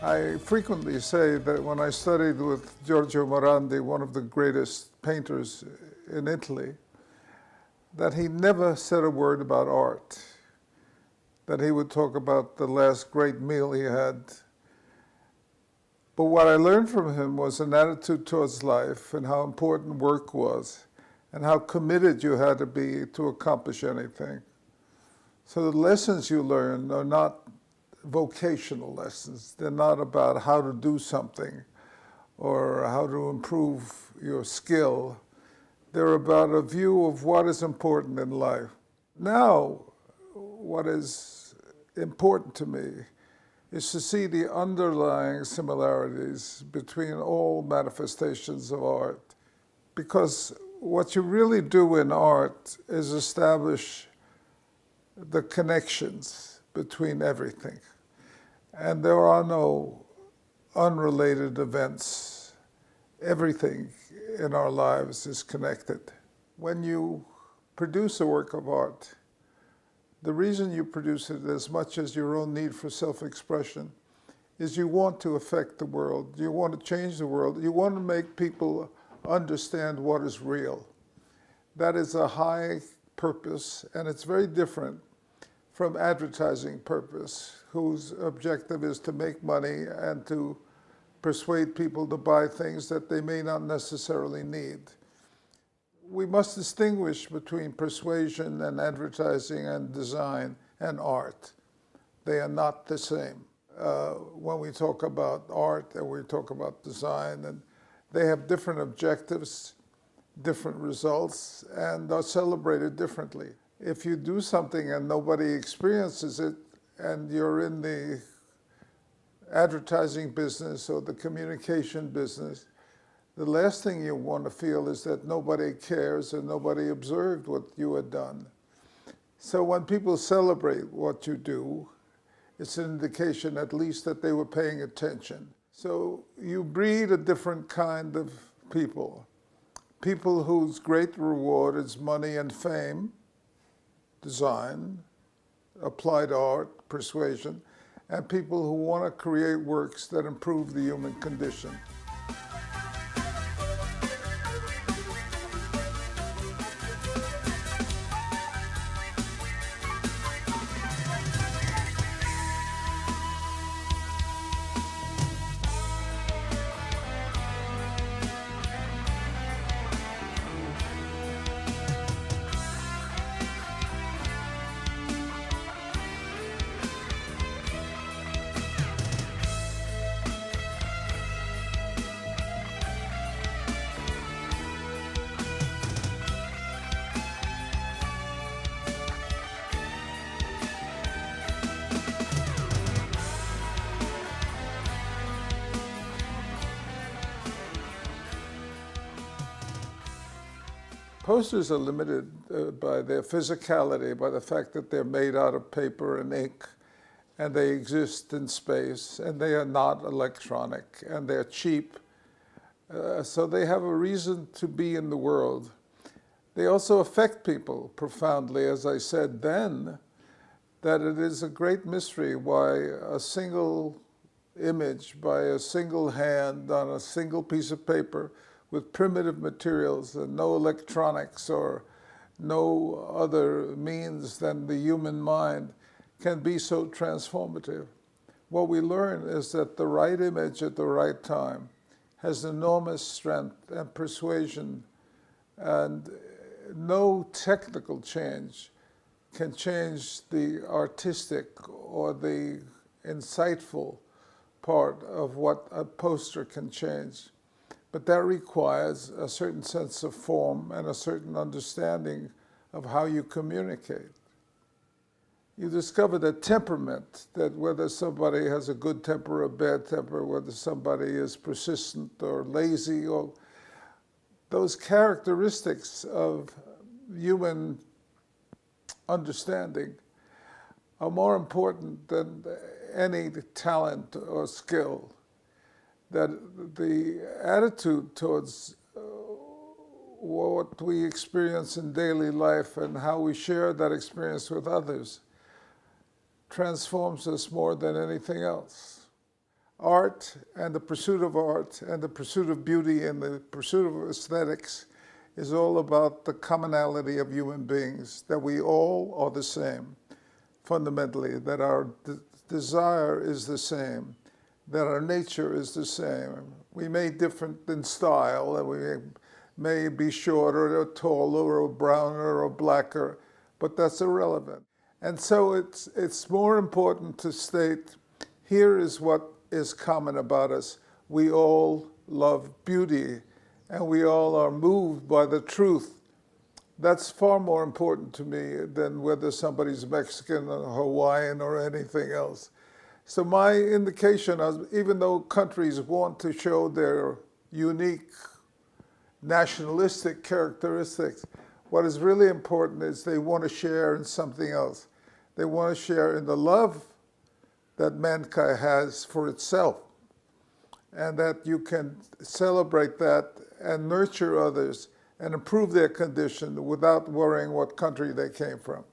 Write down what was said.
I frequently say that when I studied with Giorgio Morandi, one of the greatest painters in Italy, that he never said a word about art, that he would talk about the last great meal he had. But what I learned from him was an attitude towards life and how important work was and how committed you had to be to accomplish anything. So the lessons you learn are not vocational lessons. They're not about how to do something or how to improve your skill. They're about a view of what is important in life. Now, what is important to me is to see the underlying similarities between all manifestations of art. Because what you really do in art is establish the connections between everything. And there are no unrelated events. Everything in our lives is connected. When you produce a work of art, the reason you produce it as much as your own need for self-expression is you want to affect the world. You want to change the world. You want to make people understand what is real. That is a high purpose, and it's very different from advertising purpose, whose objective is to make money and to persuade people to buy things that they may not necessarily need. We must distinguish between persuasion and advertising and design and art. They are not the same. When we talk about art and we talk about design, and they have different objectives, different results, and are celebrated differently. If you do something and nobody experiences it, and you're in the advertising business or the communication business, the last thing you want to feel is that nobody cares and nobody observed what you had done. So when people celebrate what you do, it's an indication at least that they were paying attention. So you breed a different kind of people. People whose great reward is money and fame, design, applied art, persuasion, and people who want to create works that improve the human condition. Posters are limited by their physicality, by the fact that they're made out of paper and ink, and they exist in space, and they are not electronic, and they're cheap. So they have a reason to be in the world. They also affect people profoundly, as I said then, that it is a great mystery why a single image by a single hand on a single piece of paper with primitive materials and no electronics or no other means than the human mind can be so transformative. What we learn is that the right image at the right time has enormous strength and persuasion, and no technical change can change the artistic or the insightful part of what a poster can change. But that requires a certain sense of form and a certain understanding of how you communicate. You discover that temperament, that whether somebody has a good temper or a bad temper, whether somebody is persistent or lazy, or those characteristics of human understanding are more important than any talent or skill. That the attitude towards what we experience in daily life and how we share that experience with others transforms us more than anything else. art and the pursuit of art and the pursuit of beauty and the pursuit of aesthetics is all about the commonality of human beings, that we all are the same, fundamentally, that our desire is the same, that our nature is the same. We may differ in style, and we may be shorter or taller or browner or blacker, but that's irrelevant. And so it's more important to state, here is what is common about us. We all love beauty, and we all are moved by the truth. That's far more important to me than whether somebody's Mexican or Hawaiian or anything else. So my indication is, even though countries want to show their unique nationalistic characteristics, what is really important is they want to share in something else. They want to share in the love that mankind has for itself, and that you can celebrate that and nurture others and improve their condition without worrying what country they came from.